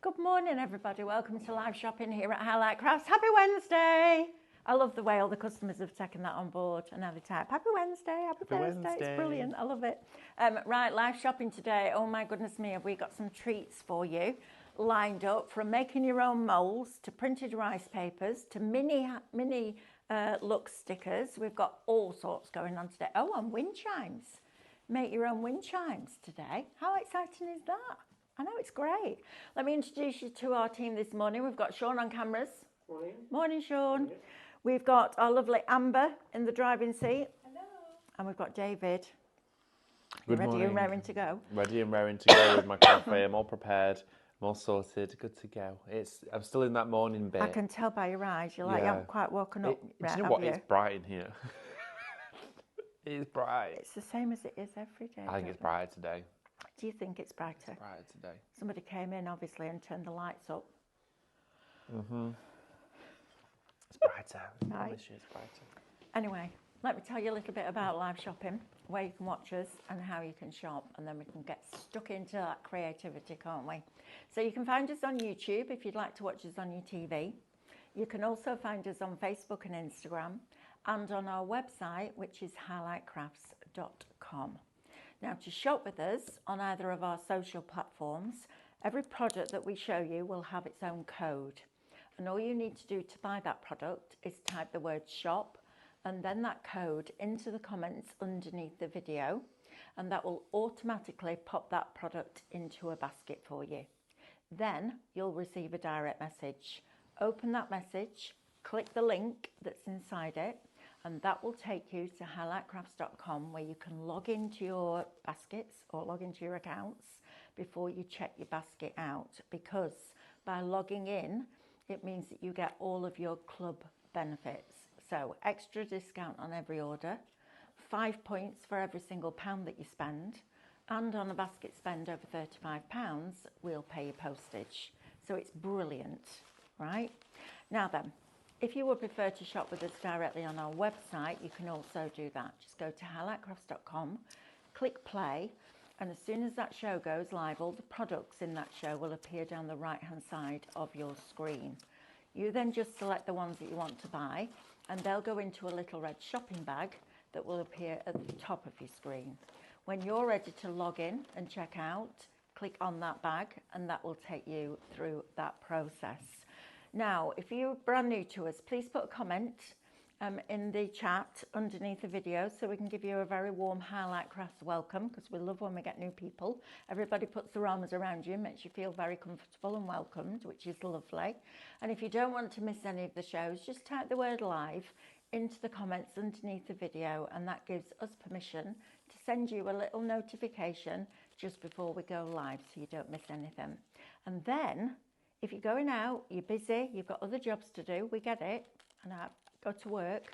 Good morning, everybody. Welcome to live shopping here at Highlight Crafts. Happy Wednesday! I love the way all the customers have taken that on board and now they type, Happy Wednesday, Happy Thursday. It's brilliant. I love it. Right, live shopping today. Oh my goodness me, have we got some treats for you lined up, from making your own molds to printed rice papers to mini look stickers. We've got all sorts going on today. Oh, and wind chimes. Make your own wind chimes today. How exciting is that? I know, it's great. Let me introduce you to our team this morning. We've got Sean on cameras. Morning. Morning, Sean. Morning. We've got our lovely Amber in the driving seat. Hello. And we've got David. Good ready morning. and raring to go. Ready and raring to go with my coffee. I'm all prepared. I'm all sorted. Good to go. I'm still in that morning bit. I can tell by your eyes. You're like, you haven't quite woken up yet, do you know have what? you? It's bright in here. It's bright. It's the same as it is every day. I think it's brighter today. Do you think it's brighter? It's brighter today. Somebody came in, obviously, and turned the lights up. It's brighter. I Right. promise you it's brighter. Anyway, let me tell you a little bit about live shopping, where you can watch us and how you can shop, and then we can get stuck into that creativity, can't we? So you can find us on YouTube if you'd like to watch us on your TV. You can also find us on Facebook and Instagram, and on our website, which is highlightcrafts.com. Now, to shop with us on either of our social platforms, every product that we show you will have its own code. And all you need to do to buy that product is type the word shop and then that code into the comments underneath the video, and that will automatically pop that product into a basket for you. Then you'll receive a direct message. Open that message, click the link that's inside it, and that will take you to highlightcrafts.com, where you can log into your baskets or log into your accounts before you check your basket out, because by logging in, it means that you get all of your club benefits. So extra discount on every order, 5 points for every single pound that you spend, and on a basket spend over £35, we'll pay you postage. So it's brilliant, right? Now then, if you would prefer to shop with us directly on our website, you can also do that. Just go to highlightcrafts.com, click play, and as soon as that show goes live, all the products in that show will appear down the right-hand side of your screen. You then just select the ones that you want to buy, and they'll go into a little red shopping bag that will appear at the top of your screen. When you're ready to log in and check out, click on that bag, and that will take you through that process. Now, if you're brand new to us, please put a comment in the chat underneath the video so we can give you a very warm Highlight Crafts welcome, because we love when we get new people. Everybody puts their arms around you, makes you feel very comfortable and welcomed, which is lovely. And if you don't want to miss any of the shows, just type the word live into the comments underneath the video, and that gives us permission to send you a little notification just before we go live so you don't miss anything. And then, if you're going out, you're busy, you've got other jobs to do, we get it, and I go to work.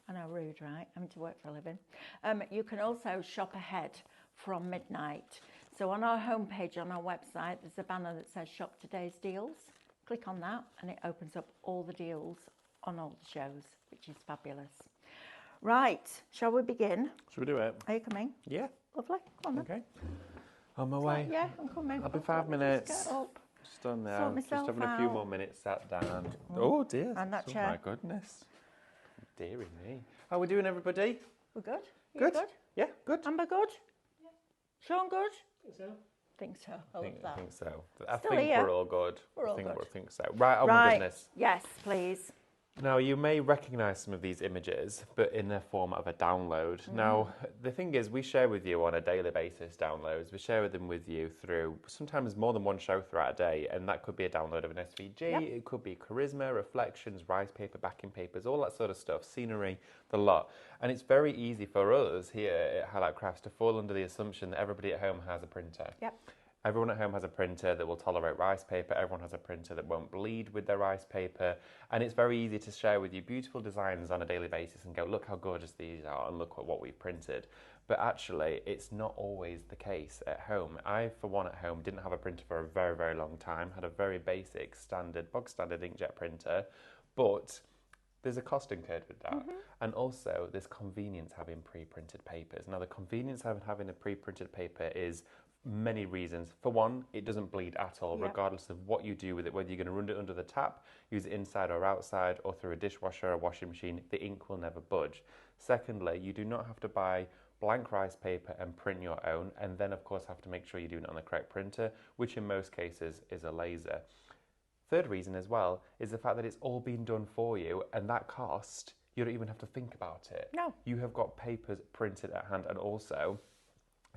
I know, rude, right? Having to work for a living. You can also shop ahead from midnight. So on our homepage on our website, there's a banner that says Shop Today's Deals. Click on that, and it opens up all the deals on all the shows, which is fabulous. Right, shall we begin? Should we do it? Are you coming? Yeah. Lovely, come on then. Okay. On my way. Yeah, I'm coming. I'll be Okay, 5 let me minutes. Just get up. Just done now. Sort Just myself having a few out. more minutes sat down. Oh dear. And that Oh chair. my goodness. Dearie me. How are we doing, everybody? We're good? You Good? good? Yeah, good. Amber good? Yeah. Sean good? Think so. Think so. I I love that. think so. I Still think here. we're all good. We're all I think good. I think so. Right, oh my Right. goodness. Yes, please. Now, you may recognise some of these images, but in the form of a download. Now, the thing is, we share with you on a daily basis downloads. We share them with you through sometimes more than one show throughout a day, and that could be a download of an SVG, Yep. it could be charisma, reflections, rice paper, backing papers, all that sort of stuff, scenery, the lot. And it's very easy for us here at Highlight Crafts to fall under the assumption that everybody at home has a printer. Yep. Everyone at home has a printer that will tolerate rice paper. Everyone has a printer that won't bleed with their rice paper. And it's very easy to share with you beautiful designs on a daily basis and go, look how gorgeous these are and look at what we've printed. But actually, it's not always the case at home. I, for one, at home didn't have a printer for a very, very long time. Had a very basic, bog standard inkjet printer. But there's a cost incurred with that. And also, there's convenience having pre-printed papers. Now, the convenience of having a pre-printed paper is many reasons. For one, it doesn't bleed at all, regardless of what you do with it, whether you're going to run it under the tap, use it inside or outside, or through a dishwasher or a washing machine, the ink will never budge. Secondly, you do not have to buy blank rice paper and print your own, and then of course have to make sure you're doing it on the correct printer, which in most cases is a laser. Third reason as well is the fact that it's all been done for you, and that cost, you don't even have to think about it. No. You have got papers printed at hand, and also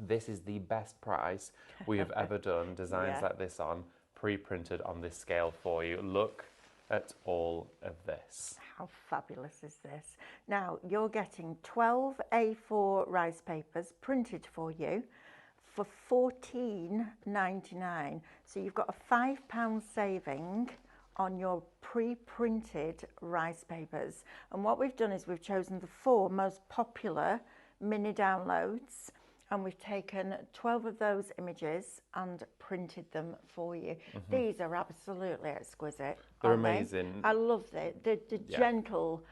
this is the best price we have ever done designs like this on, pre-printed on this scale for you. Look at all of this. How fabulous is this? Now, you're getting 12 A4 rice papers printed for you for $14.99. So you've got a £5 saving on your pre-printed rice papers. And what we've done is we've chosen the 4 most popular mini downloads, and we've taken 12 of those images and printed them for you. These are absolutely exquisite. They're amazing. I love the gentle,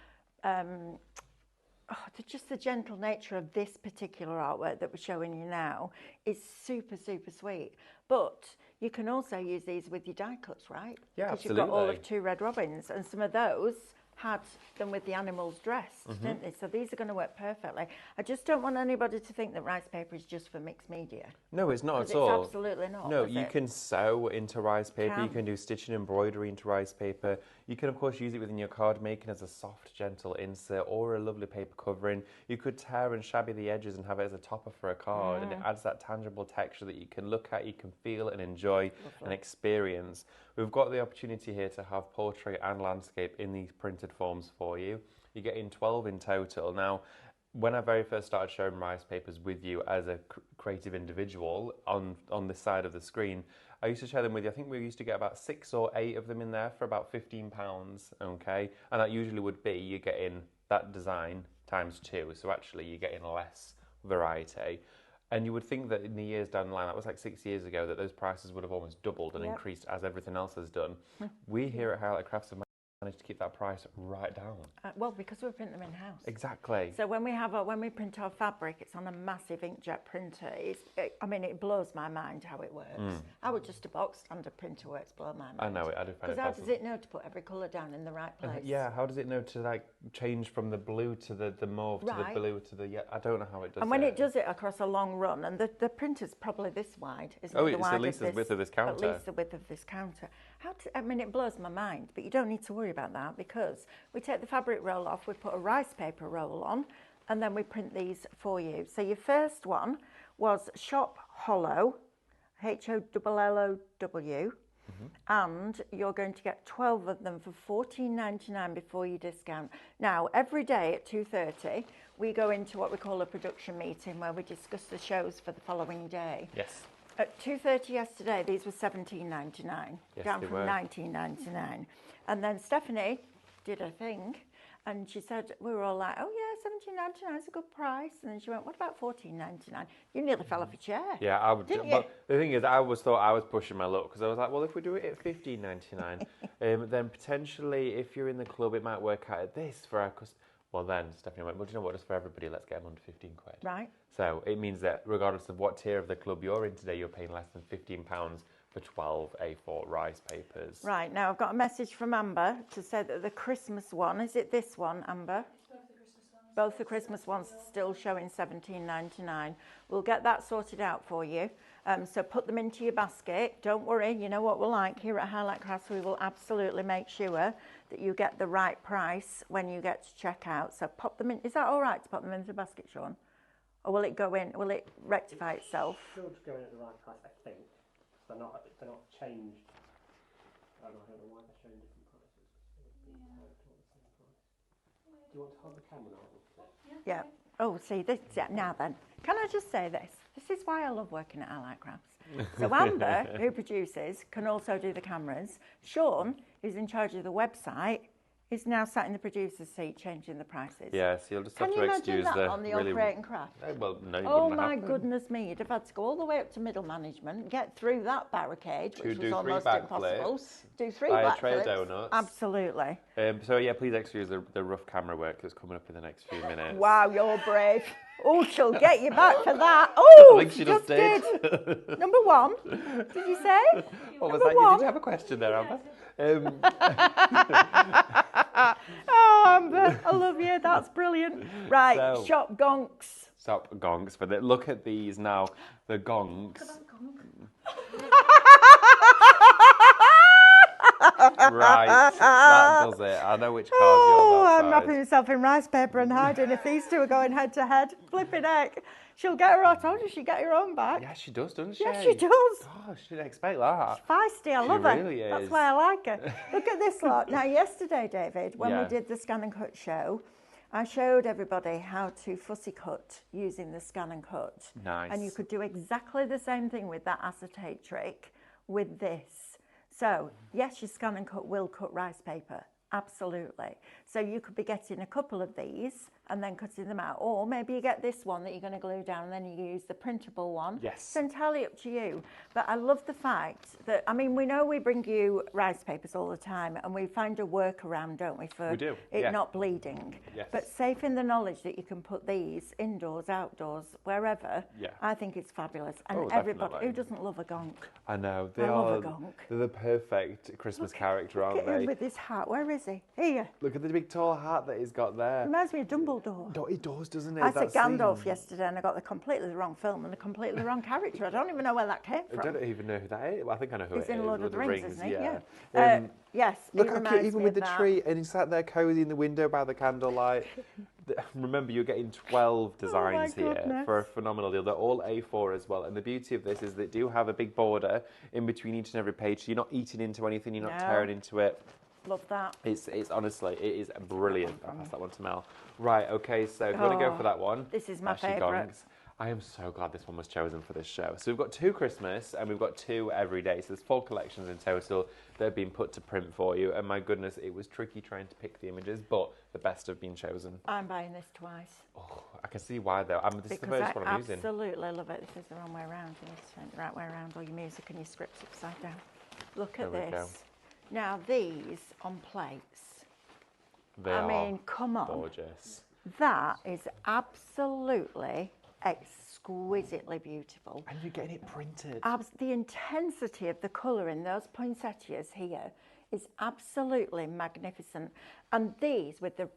just the gentle nature of this particular artwork that we're showing you now is super, super sweet. But you can also use these with your die cuts, right? Yeah, because you've got all of 2 red robins, and some of those had them with the animals dressed, didn't they? So these are going to work perfectly. I just don't want anybody to think that rice paper is just for mixed media. No, it's not at all. It's absolutely not. No, you can sew into rice paper. You Can. can do stitching embroidery into rice paper. You can, of course, use it within your card making as a soft, gentle insert or a lovely paper covering. You could tear and shabby the edges and have it as a topper for a card, and it adds that tangible texture that you can look at, you can feel and enjoy and experience. We've got the opportunity here to have portrait and landscape in these printed forms for you. You're getting 12 in total. Now, when I very first started showing rice papers with you as a creative individual on this side of the screen, I used to share them with you. I think we used to get about 6 or 8 of them in there for about £15, okay? And that usually would be you're getting that design times 2. So actually you're getting less variety. And you would think that in the years down the line, that was like 6 years ago, that those prices would have almost doubled and increased as everything else has done. We here at Highlight Crafts have managed to keep that price right down. Well, because we print them in-house. Exactly. So when we print our fabric, it's on a massive inkjet printer. It blows my mind how it works. How would just a box standard printer works blow my mind. I know it. I do find it Because how fascinating. does it know to put every colour down in the right place? Yeah, how does it know to like change from the blue to the mauve to the blue to the I don't know how it does. And when it does it across a long run, and the printer's probably this wide, isn't it? Oh, it's at least the width of this counter. At least the width of this counter. It blows my mind, but you don't need to worry about that because we take the fabric roll off, we put a rice paper roll on, and then we print these for you. So your first one was Shop Hollow, HOLLOW, and you're going to get 12 of them for $14.99 before you discount. Now, every day at 2:30, we go into what we call a production meeting where we discuss the shows for the following day. Yes. At 2:30 yesterday, these were $17.99, Yes, down they from were. $19.99. And then Stephanie did a thing, and she said, we were all like, oh yeah, $17.99 is a good price. And then she went, what about $14.99? You nearly fell off your chair. Yeah, I would. Didn't you? But the thing is, I always thought I was pushing my luck because I was like, well, if we do it at $15.99, then potentially if you're in the club, it might work out at this for our customers. Well, then Stephanie went, well, do you know what? Just for everybody, let's get them under 15 quid. Right. So it means that regardless of what tier of the club you're in today, you're paying less than £15 for 12 A4 rice papers. Right, now I've got a message from Amber to say that the Christmas one, is it this one, Amber? Both the Christmas ones still showing $17.99. We'll get that sorted out for you. So put them into your basket. Don't worry, you know what we're like here at Highlight Crafts. We will absolutely make sure that you get the right price when you get to check out. So pop them in. Is that all right to pop them into the basket, Sean? Or will it go in? Will it rectify itself? Should go in at the right price, I think. They're not changed. I don't know why they're showing different prices. Do you want to hold the camera on? Yeah. Oh, see, this, now then, can I just say this? This is why I love working at Highlight Crafts. So Amber, who produces, can also do the cameras. Sean, who's in charge of the website, is now sat in the producer's seat changing the prices. Yes, you'll just have Can to you imagine excuse that the on the really... old Create and Craft? Well, no, you Oh wouldn't my have. goodness me, you'd have had to go all the way up to middle management, get through that barricade, which was do almost 3 impossible. backflips, Do 3 buy a backflips. tray of donuts. Absolutely. So yeah, please excuse the rough camera work that's coming up in the next few minutes. Wow, you're brave. Oh, she'll get you back for that. Oh, I think she just did. Number 1. Did you say? What was Number that? 1. Did you have a question there, Amber? Oh, Amber, I love you. That's brilliant. Right, So- shop gonks. Stop gonks. But look at these now. The gonks. Right, that does it. I know which card's Oh, yours I'm outside. wrapping myself in rice paper and hiding. If these two are going head to head, flipping heck. She'll get her. I told you she'd get her own back. Yeah, she does, doesn't she? Yes, she does. Oh, she didn't expect that. Feisty, I She love her. really That's is. why I like her. Look at this lot. Now, yesterday, David, when we Yeah. did the scan and cut show, I showed everybody how to fussy cut using the scan and cut. Nice. And you could do exactly the same thing with that acetate trick with this. So, yes, your scan and cut will cut rice paper. Absolutely. So you could be getting a couple of these and then cutting them out. Or maybe you get this one that you're going to glue down and then you use the printable one. Yes. It's entirely up to you. But I love the fact that, I mean, we know we bring you rice papers all the time and we find a workaround, don't we, for We do, it yeah. not bleeding. Yes. But safe in the knowledge that you can put these indoors, outdoors, wherever, Yeah. I think it's fabulous. And Oh, everybody, definitely. who doesn't love a gonk? I know. They I love are a gonk. They're the perfect Christmas character, Look aren't at him they? with his hat. Where is he? Here. Look at the big tall hat that he's got there. Reminds me of Dumbledore. No, it does, doesn't it? I said That Gandalf scene. yesterday and I got the completely wrong film and the completely wrong character. I don't even know where that came I from. don't even know who that is. Well, I think I know who He's it is. in Lord of the With Rings, isn't he? Yeah. Yes, Look he how cute, reminds even me with of the that. tree, and he sat there cozy in the window by the candlelight. Remember, you're getting 12 designs here goodness. for a phenomenal deal. They're all A4 as well. And the beauty of this is they do have a big border in between each and every page. So you're not eating into anything, you're not No. tearing into it. Love that. It's honestly, it is brilliant. I'll pass that one to Mel. Right, okay, so if you want to go Oh, for that one. this is my that's your favourite. gongs. I am so glad this one was chosen for this show. So we've got 2 Christmas and we've got 2 every day. So there's 4 collections in total that have been put to print for you. And my goodness, it was tricky trying to pick the images, but the best have been chosen. I'm buying this twice. Oh, I can see why though. This is the Because first I one I'm using. absolutely love it. This is the wrong way around. You need to turn it the right way around. All your music and your scripts upside down. Look at There we go. this. Now these on plates. They I are mean, come on. gorgeous. That is absolutely exquisitely beautiful. And you're getting it printed. The intensity of the colour in those poinsettias here is absolutely magnificent. And these with the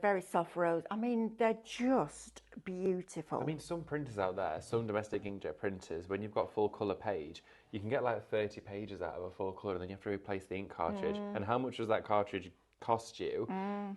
very soft rose, I mean, they're just beautiful. I mean, some printers out there, some domestic inkjet printers, when you've got full colour page, you can get like 30 pages out of a full colour and then you have to replace the ink cartridge. And how much does that cartridge cost you?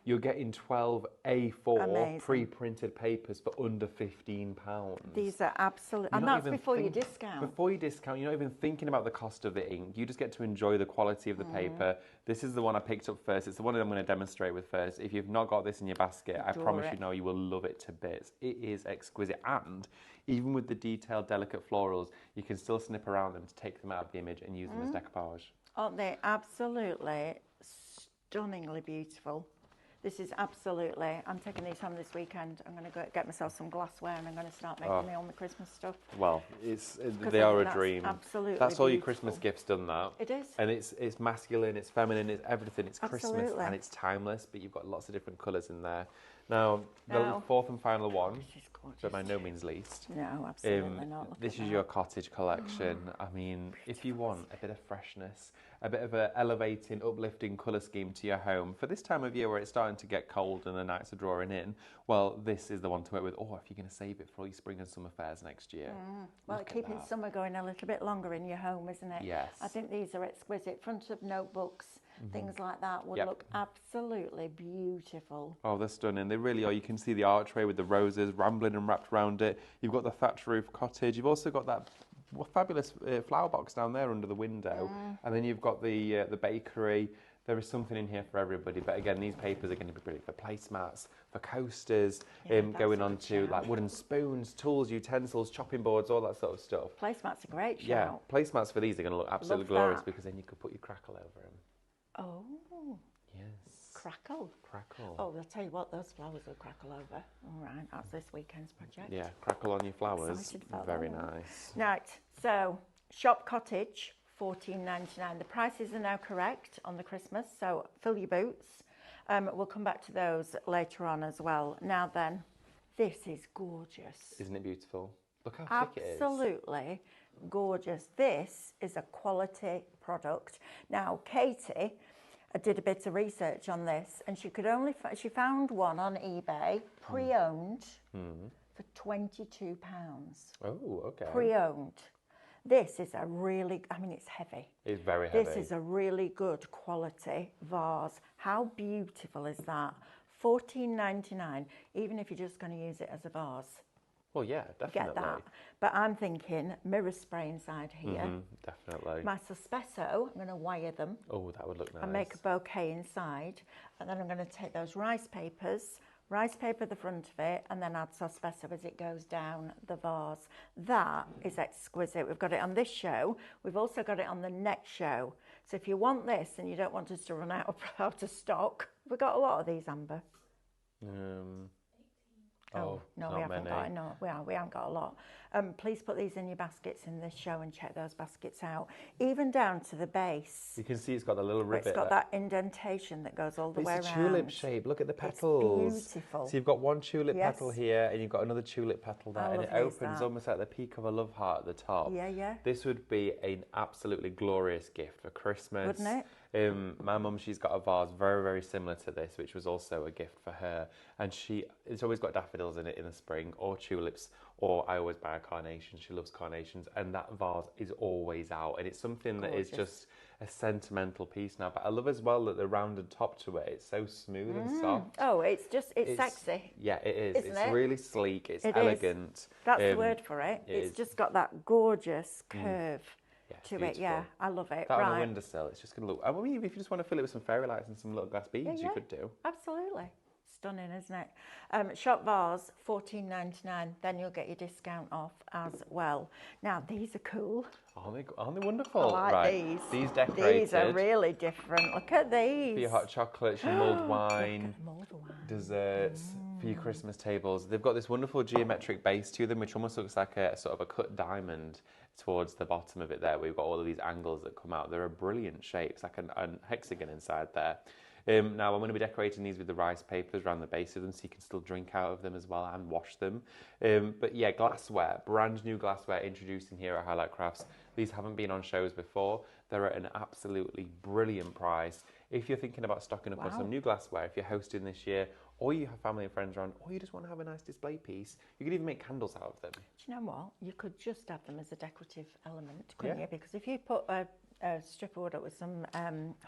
You're getting 12 A4 Amazing. pre-printed papers for under £15. These are absolutely, You're and not that's even before you think- discount. Before you discount, you're not even thinking about the cost of the ink. You just get to enjoy the quality of the paper. This is the one I picked up first. It's the one that I'm going to demonstrate with first. If you've not got this in your basket, I Adore promise it. you now you will love it to bits. It is exquisite. And even with the detailed, delicate florals, you can still snip around them to take them out of the image and use them as decoupage. Aren't they absolutely stunningly beautiful? This is absolutely, I'm taking these home this weekend. I'm going to go get myself some glassware and I'm going to start making my own Christmas stuff. Well, they I are think a that's dream. absolutely That's all your beautiful. Christmas gifts done that. It is. And it's masculine, it's feminine, it's everything. It's Christmas Absolutely. and it's timeless, but you've got lots of different colours in there. Now, the Now- 4th and final one, This is gorgeous. but by no means least. No, absolutely not. Look This at is that. your cottage collection. I mean, if you want a bit of freshness, a bit of an elevating, uplifting colour scheme to your home, for this time of year where it's starting to get cold and the nights are drawing in, well, this is the one to work with. Or if you're going to save it for all your spring and summer fairs next year. Well, Look at keeping that. summer going a little bit longer in your home, isn't it? Yes. I think these are exquisite. Front of notebooks, things like that would Yep. look absolutely beautiful. Oh, they're stunning. They really are. You can see the archway with the roses rambling and wrapped around it. You've got the thatch roof cottage. You've also got that fabulous flower box down there under the window. And then you've got the bakery. There is something in here for everybody. But again, these papers are going to be brilliant for placemats, for coasters, Yeah, that's going a on good to shout. like wooden spoons, tools, utensils, chopping boards, all that sort of stuff. Placemat's a great Yeah, shout. placemats for these are going to look absolutely Love glorious that. because then you could put your crackle over them. Oh, Yes. crackle. Crackle. Oh, I'll tell you what, those flowers will crackle over. All right, that's this weekend's project. Yeah, crackle on your flowers. Excited about Very that one. nice. Right, so shop cottage, $14.99. The prices are now correct on the Christmas, so fill your boots. We'll come back to those later on as well. Now then, This is gorgeous. Isn't it beautiful? Look how thick it is. Absolutely gorgeous. This is a quality product. Now, Katie did a bit of research on this, and she found one on eBay, pre-owned, for £22. Oh, okay. Pre-owned. This is a really, I mean, it's heavy. It's very heavy. This is a really good quality vase. How beautiful is that? $14.99, even if you're just going to use it as a vase. Well, yeah, definitely. Get that. But I'm thinking mirror spray inside here. Definitely. My Suspesso, I'm going to wire them. Oh, that would look nice. And make a bouquet inside. And then I'm going to take those rice paper the front of it, and then add Suspesso as it goes down the vase. That is exquisite. We've got it on this show. We've also got it on the next show. So if you want this and you don't want us to run out of stock, we've got a lot of these, Amber. No, we haven't got. No, we haven't got a lot. Please put these in your baskets in this show and check those baskets out, even down to the base. You can see it's got the little rivet. It's got that indentation that goes all the way around. It's a tulip shape. Look at the petals. It's beautiful. So you've got one tulip petal here, and you've got another tulip petal there, and it opens almost like the peak of a love heart at the top. Yeah, yeah. This would be an absolutely glorious gift for Christmas. Wouldn't it? My mum, she's got a vase very, very similar to this, which was also a gift for her. And it's always got daffodils in it in the spring, or tulips, or I always buy a carnation. She loves carnations, and that vase is always out. And it's something that is just a sentimental piece now. But I love as well that the rounded top to it, it's so smooth and soft. Oh, it's sexy. Yeah, it is. Isn't It's it? really sleek. It's It elegant. is. That's the word for it. It's just got that gorgeous curve. To it, yeah, I love it. That on a windowsill, it's just going to look. I mean, if you just want to fill it with some fairy lights and some little glass beads, you could do. Absolutely, stunning, isn't it? Shop vase, $14.99. Then you'll get your discount off as well. Now these are cool. Aren't they wonderful? I like these. These decorated. These are really different. Look at these. For your hot chocolates, your mulled wine, Look at mulled wine. desserts, for your Christmas tables. They've got this wonderful geometric base to them, which almost looks like a sort of a cut diamond towards the bottom of it there. We've got all of these angles that come out. They're a brilliant shape. It's like a hexagon inside there. Now I'm going to be decorating these with the rice papers around the base of them, so you can still drink out of them as well and wash them. But yeah, glassware, brand new glassware introducing here at Highlight Crafts. These haven't been on shows before. They're at an absolutely brilliant price. If you're thinking about stocking up on some new glassware, if you're hosting this year, or you have family and friends around, or you just want to have a nice display piece, you could even make candles out of them. Do you know what? You could just have them as a decorative element, couldn't you? Because if you put a strip of wood up with some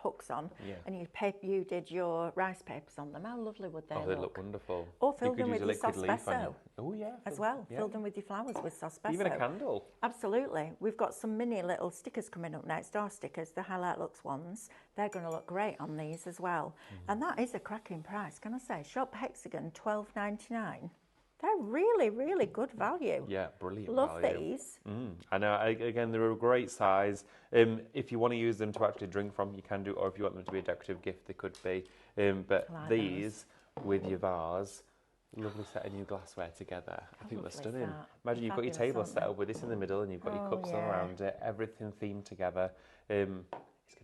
hooks on, and you did your rice papers on them, how lovely would they look? Oh, they look wonderful. Or fill them with your Suspesso. Oh, yeah. As well. Fill them with your flowers with Suspesso. Even a candle. Absolutely. We've got some mini little stickers coming up next, our stickers, the Highlight Looks ones. They're going to look great on these as well. And that is a cracking price, can I say? Shop Hexagon, $12.99. They're really, really good value. Yeah, brilliant Love value. these. I know, again, they're a great size. If you want to use them to actually drink from, you can do, or if you want them to be a decorative gift, they could be. But like these, with your vase, lovely set of new glassware together. I think they're stunning. Imagine you've got your table set up with this in the middle, and you've got your cups all around it, everything themed together. It's going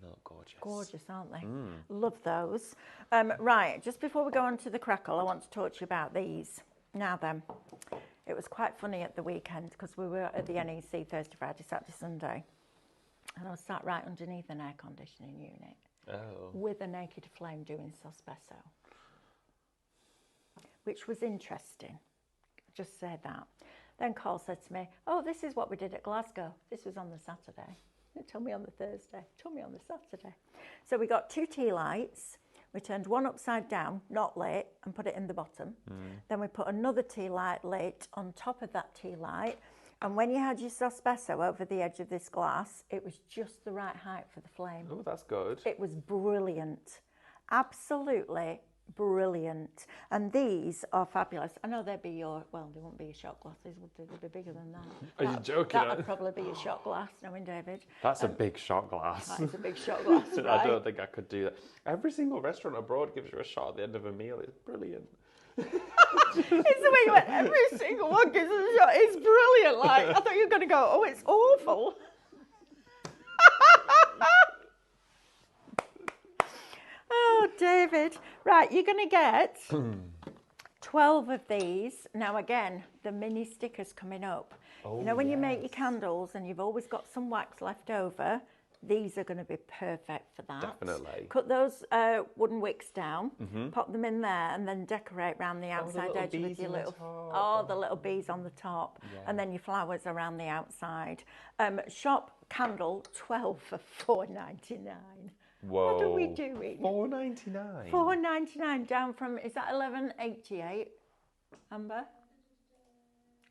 to look gorgeous. Gorgeous, aren't they? Love those. Right, just before we go on to the Crackle, I want to talk to you about these. Now then, it was quite funny at the weekend because we were at the NEC Thursday, Friday, Saturday, Sunday, and I was sat right underneath an air conditioning unit with a naked flame doing Suspesso, which was interesting. Just said that. Then Carl said to me, "Oh, this is what we did at Glasgow. This was on the Saturday." It told me on the Thursday. Told me on the Saturday. So we got 2 tea lights. We turned one upside down, not lit, and put it in the bottom. Then we put another tea light lit on top of that tea light. And when you had your Suspesso over the edge of this glass, it was just the right height for the flame. Oh, that's good. It was brilliant. Absolutely brilliant. And these are fabulous. I know they'd be your, well, they wouldn't be your shot glasses, would they? They'd be bigger than that. Are you joking? That would probably be your shot glass, knowing David. That's a big shot glass. That is a big shot glass, right? I don't think I could do that. Every single restaurant abroad gives you a shot at the end of a meal. It's brilliant. It's the way you went, every single one gives us a shot. It's brilliant. Like, I thought you were going to go, oh, it's awful. Oh, David. Right, you're going to get 12 of these. Now again, the mini stickers coming up. Oh, you know when you make your yes. candles and you've always got some wax left over, these are going to be perfect for that. Definitely. Cut those wooden wicks down, pop them in there, and then decorate around the outside little edge with bees your in the little, top. the little bees on the top, Yeah. and then your flowers around the outside. Shop candle 12 for $4.99. Whoa. What are we doing? $4.99. $4.99 down from, is that $11.88, Amber?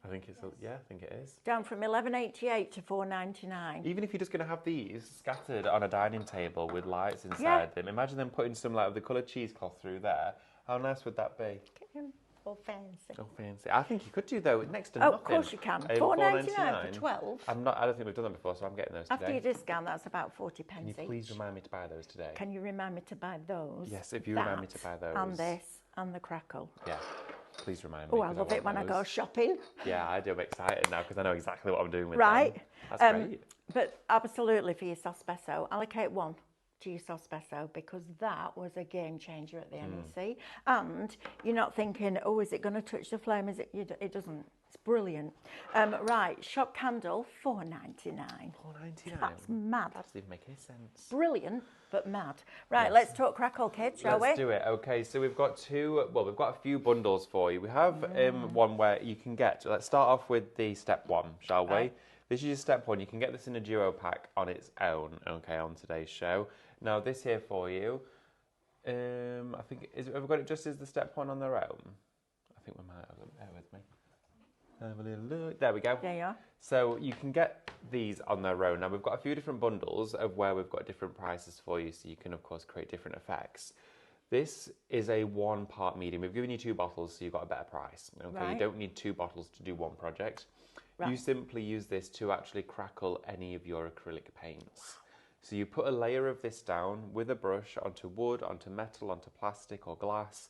I think it's, yeah, I think it is. Down from $11.88 to $4.99. Even if you're just going to have these scattered on a dining table with lights inside Yeah. them, imagine them putting some like of the coloured cheesecloth through there. How nice would that be? All fancy. Oh, fancy. I think you could do though next to Oh, nothing. of course you can. $4.99 for 12. I don't think we've done them before, so I'm getting those After today. your discount, that's about 40 Can pence you each. please remind me to buy those today? Can you remind me to buy those? Yes, if you remind me to buy those. And this, and the Crackle. Yeah, please remind me. Oh, I 'cause love it want when I go those. shopping. Yeah, I do. I'm excited now because I know exactly what I'm doing with Right. them. That's great. But absolutely for your Sospeso, allocate one to your Sospeso because that was a game changer at the NEC. And you're not thinking, oh, is it going to touch the flame? Is it? It doesn't. It's brilliant. Right, shop candle, $4.99. $4.99. That's mad. That doesn't even make any sense. Brilliant, but mad. Right, Yes. let's talk Crackle, kids, shall Let's we? do it. Okay, so we've got we've got a few bundles for you. We have one where you can get, let's start off with the step one, shall we? Right. This is your step one. You can get this in a duo pack on its own, okay, on today's show. Now, this here for you, I think, have we got it just as the step one on their own? I think we might have them. Bear with me. Have a little look. There we go. There you are. So you can get these on their own. Now we've got a few different bundles of where we've got different prices for you, so you can of course create different effects. This is a 1-part medium. We've given you 2 bottles, so you've got a better price. Okay, Right. you don't need 2 bottles to do one project. Right. You simply use this to actually crackle any of your acrylic paints. So you put a layer of this down with a brush onto wood, onto metal, onto plastic or glass.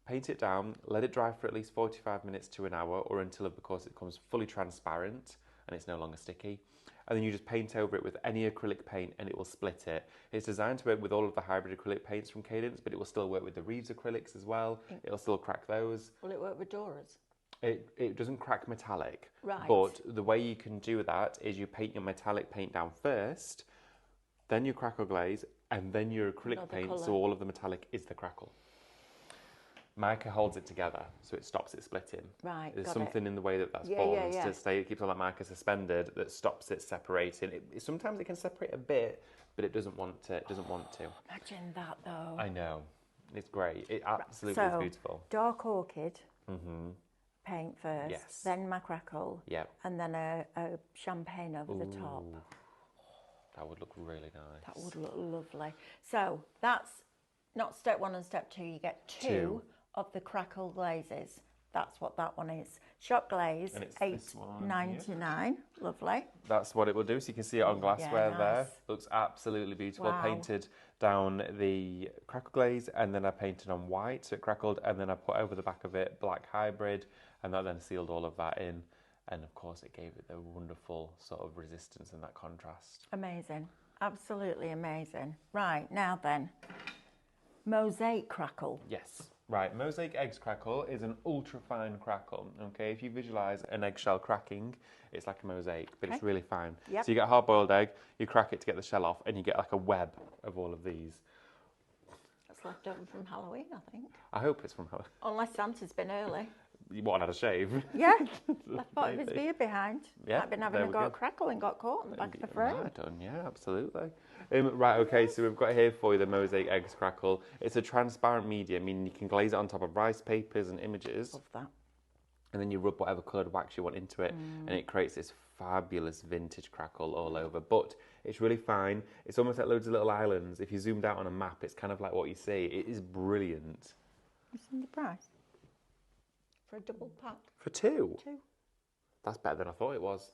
Paint it down, let it dry for at least 45 minutes to an hour or until, of course, it becomes fully transparent and it's no longer sticky. And then you just paint over it with any acrylic paint and it will split it. It's designed to work with all of the hybrid acrylic paints from Cadence, but it will still work with the Reeves acrylics as well. It'll still crack those. Will it work with Dora's? It doesn't crack metallic. Right. But the way you can do that is you paint your metallic paint down first, then your Crackle glaze, and then your acrylic Another paint, colour. so all of the metallic is the Crackle. Mica holds it together, so it stops it splitting. Right, There's got something in the way that that's Yeah, formed yeah, yeah. to stay. It keeps all that mica suspended that stops it separating. Sometimes it can separate a bit, but it doesn't want to. It doesn't want to. Imagine that though. I know, it's great. It absolutely is So, beautiful. dark orchid Mm-hmm. paint first, Yes. then my Crackle, Yep. and then a champagne over the top. Ooh, that would look really nice. That would look lovely. So that's not step 1 and step 2. You get two Two. of the Crackle glazes. That's what that one is. Shop glaze, And it's this one here. $8.99. Lovely. That's what it will do. So you can see it on glassware there. nice. Looks absolutely beautiful. Wow. Painted down the Crackle glaze, and then I painted on white, so it crackled, and then I put over the back of it black hybrid, and that then sealed all of that in. And of course, it gave it the wonderful sort of resistance and that contrast. Amazing. Absolutely amazing. Right, now then. Mosaic Crackle. Yes. Right, Mosaic Eggs Crackle is an ultra fine crackle. Okay, if you visualize an eggshell cracking, it's like a mosaic, but it's Okay. really fine. Yep. So you get a hard boiled egg, you crack it to get the shell off, and you get like a web of all of these. That's left over from Halloween, I think. I hope it's from her. Unless Santa's been early. You want had a shave? Yeah, left part of his Maybe. beard behind. Yeah, Might have been having there a we go go. at Crackle and got caught in the back of the frame. Right done, yeah, absolutely. Right, okay, so we've got here for you the Mosaic Eggs Crackle. It's a transparent medium, meaning you can glaze it on top of rice papers and images, Love that. and then you rub whatever coloured wax you want into it, and it creates this fabulous vintage crackle all over. But it's really fine. It's almost like loads of little islands. If you zoomed out on a map, it's kind of like what you see. It is brilliant. What's in the price? For a double pack? For 2. 2. That's better than I thought it was.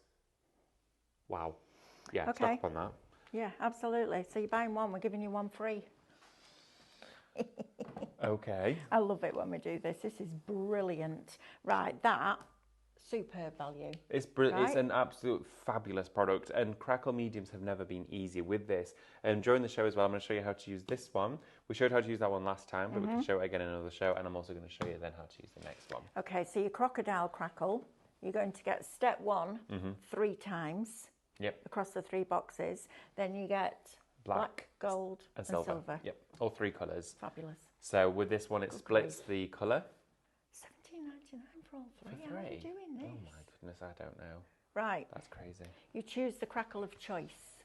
Wow. Yeah, Okay. stock up on that. Yeah, absolutely. So you're buying one, we're giving you one free. Okay. I love it when we do this. This is brilliant. Right, that superb value. It's Right? It's an absolute fabulous product, and Crackle mediums have never been easier with this. And during the show as well, I'm going to show you how to use this one. We showed how to use that one last time, but we can show it again in another show, and I'm also going to show you then how to use the next one. Okay, so your crocodile crackle, you're going to get step 1 3 times across the 3 boxes. Then you get black, gold, and silver. Yep, all 3 colours. Fabulous. So with this one, it splits the colour. $17.99 for all 3. For How are you 3? doing this? Oh my goodness, I don't know. Right. That's crazy. You choose the crackle of choice,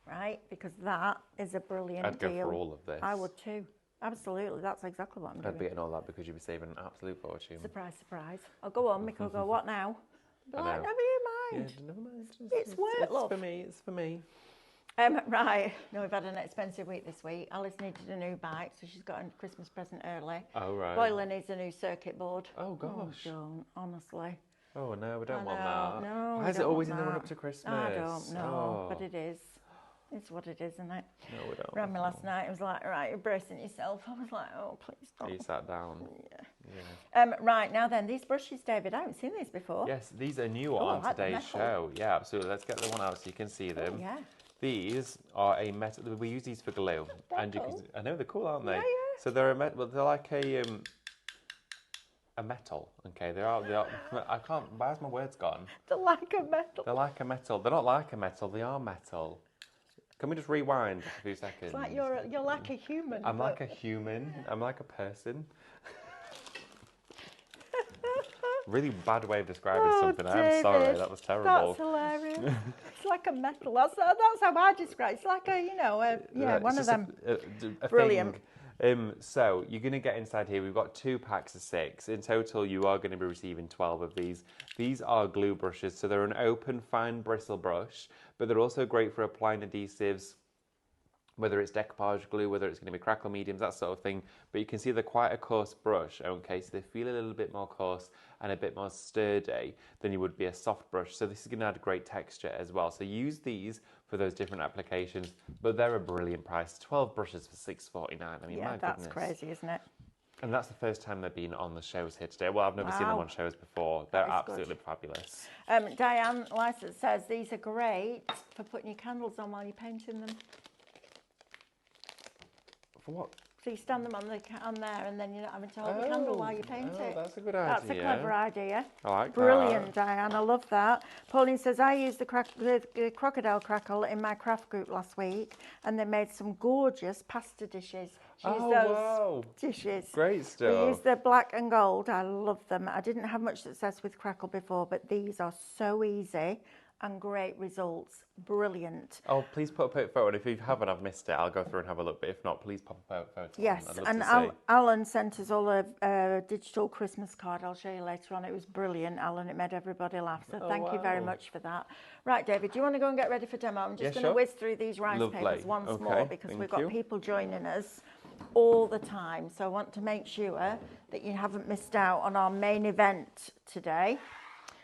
right? Because that is a brilliant I'd deal. go for all of this. I would too. Absolutely. That's exactly what I'm doing. I'd be getting all that because you'd be saving an absolute fortune. Surprise, surprise. I'll go on. Mick will go, what now? I Like, know. never you mind. Yeah, never mind. It's work, love. It's for me. It's for me. Right. No, we've had an expensive week this week. Alice needed a new bike, so she's got a Christmas present early. Oh, right. Boiler needs a new circuit board. Oh, gosh. Oh, don't, honestly. Oh, no, we don't I want know, that. no, Why we is it don't always in want the run that. up to Christmas? I don't know, Oh. but it is. It's what it is, isn't it? No, we don't. Rang me last night. It was like, right, you're bracing yourself. I was like, oh, please You don't. sat down. Yeah. Right, now then, these brushes, David, I haven't seen these before. Yes, these are new Oh, I on like the today's metal. show. Yeah, absolutely. Let's get the one out so you can see them. Oh, yeah. These are a metal. We use these for glue, and you can. cool. I know they're cool, aren't they? Yeah, yeah. So they're a metal. Well, they're like a metal. Okay, they are. I can't. Where's my words gone? They're like a metal. They're like a metal. They're not like a metal. They are metal. Can we just rewind just a few seconds? It's like you're like a human. I'm but- like a human. I'm like a person. Really bad way of describing Oh, something. I'm sorry. David, That was terrible. That's hilarious. It's like a metal. That's how I describe it. It's like a, It's one of just them. a Brilliant. thing. So you're going to get inside here. We've got 2 packs of 6. In total, you are going to be receiving 12 of these. These are glue brushes, so they're an open, fine bristle brush, but they're also great for applying adhesives, whether it's decoupage glue, whether it's going to be crackle mediums, that sort of thing. But you can see they're quite a coarse brush, okay? So they feel a little bit more coarse and a bit more sturdy than you would be a soft brush. So this is going to add great texture as well. So use these for those different applications, but they're a brilliant price. 12 brushes for $6.49. I mean, Yeah, my that's goodness. crazy, isn't it? And that's the first time they've been on the shows here today. Well, I've never seen them Wow. on shows before. They're is good. absolutely fabulous. Diane Lyson says these are great for putting your candles on while you're painting them. For what? So you stand them on there, and then you're not having to hold the candle while you paint it. That's a good idea. That's a clever idea. I like Brilliant, that. Diane. I love that. Pauline says, I used the crocodile crackle in my craft group last week, and they made some gorgeous pasta dishes. She used those Wow. dishes. Great We stuff. used the black and gold. I love them. I didn't have much success with crackle before, but these are so easy and great results. Brilliant. Oh, please put a photo. And if you haven't, I've missed it. I'll go through and have a look. But if not, please pop a photo. Yes, I'd love and to see. Alan sent us all a digital Christmas card. I'll show you later on. It was brilliant, Alan. It made everybody laugh. So Oh, thank you very wow. much for that. Right, David, do you want to go and get ready for demo? I'm just Yeah, going to sure. whiz through these rice Lovely. papers once Okay, more because thank we've got you. people joining us all the time. So I want to make sure that you haven't missed out on our main event today,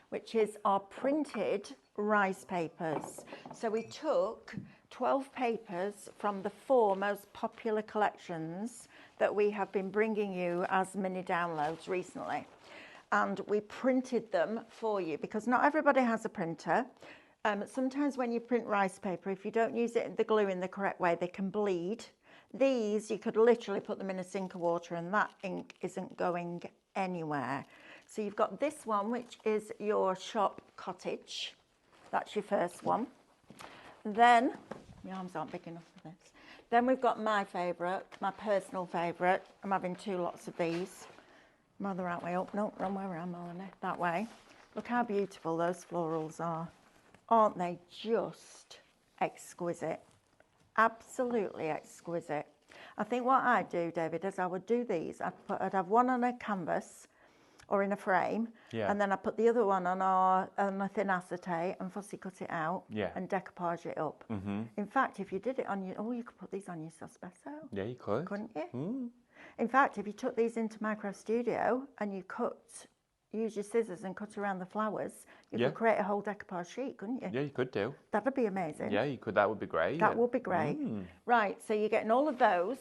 which is our printed rice papers. So we took 12 papers from the 4 most popular collections that we have been bringing you as mini downloads recently. And we printed them for you because not everybody has a printer. Sometimes when you print rice paper, if you don't use the glue in the correct way, they can bleed. These, you could literally put them in a sink of water and that ink isn't going anywhere. So you've got this one, which is your shop cottage. That's your first one. Then, my arms aren't big enough for this. Then we've got my favourite, my personal favourite. I'm having 2 lots of these. Mother out way up. No, wrong way around, Melanie. That way. Look how beautiful those florals are. Aren't they just exquisite? Absolutely exquisite. I think what I'd do, David, is I would do these. I'd have one on a canvas or in a frame, Yeah. and then I put the other one on a thin acetate and fussy cut it out Yeah. and decoupage it up. Mm-hmm. In fact, if you did it on your, you could put these on your Sospeso, Yeah, you could. couldn't you? Mm. In fact, if you took these into Micro Studio and you use your scissors and cut around the flowers, you Yeah. could create a whole decoupage sheet, couldn't you? Yeah, you could do. That'd be amazing. Yeah, you could. That would be great. That would be great. Mm. Right, so you're getting all of those.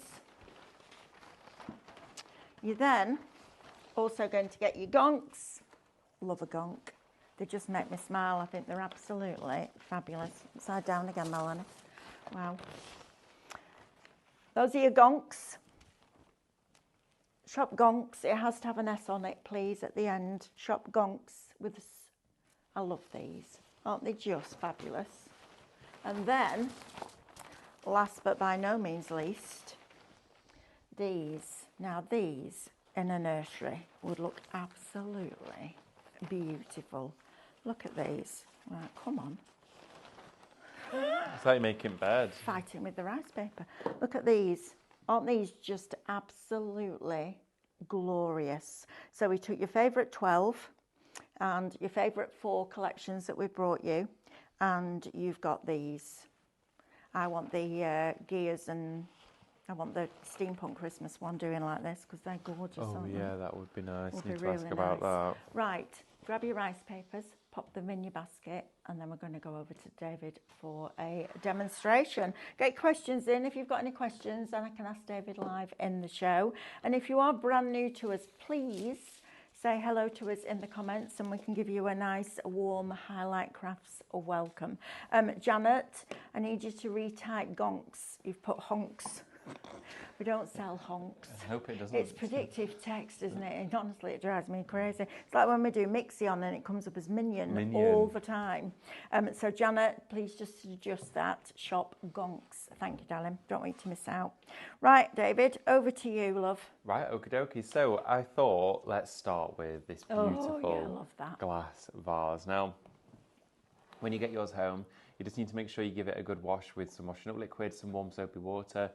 You're then also going to get your gonks. Love a gonk. They just make me smile. I think they're absolutely fabulous. Upside down again, Melanie. Wow. Those are your gonks. Shop gonks. It has to have an S on it, please, at the end. Shop gonks with... I love these. Aren't they just fabulous? And then, last but by no means least, these. Now these in a nursery would look absolutely beautiful. Look at these. Right, come on. It's like making beds. Fighting with the rice paper. Look at these. Aren't these just absolutely glorious? So we took your favourite 12 and your favourite 4 collections that we brought you, and you've got these. I want the gears, and I want the steampunk Christmas one doing like this because they're gorgeous. Oh aren't yeah, they? that would be nice. Would Need be to really ask about nice. that. Right, grab your rice papers, pop them in your basket, and then we're going to go over to David for a demonstration. Get questions in. If you've got any questions, then I can ask David live in the show. And if you are brand new to us, please say hello to us in the comments and we can give you a nice warm Highlight Crafts welcome. Janet, I need you to retype gonks. You've put honks. We don't sell honks. I hope it doesn't. It's predictive text, isn't it? And honestly, it drives me crazy. It's like when we do Mixion and it comes up as minion. All the time. So Janet, please just adjust that. Shop gonks. Thank you, darling. Don't want you to miss out. Right, David, over to you, love. Right, okie dokie. So I thought let's start with this beautiful Oh, yeah, I love that. glass vase. Now, when you get yours home, you just need to make sure you give it a good wash with some washing up liquid, some warm soapy water,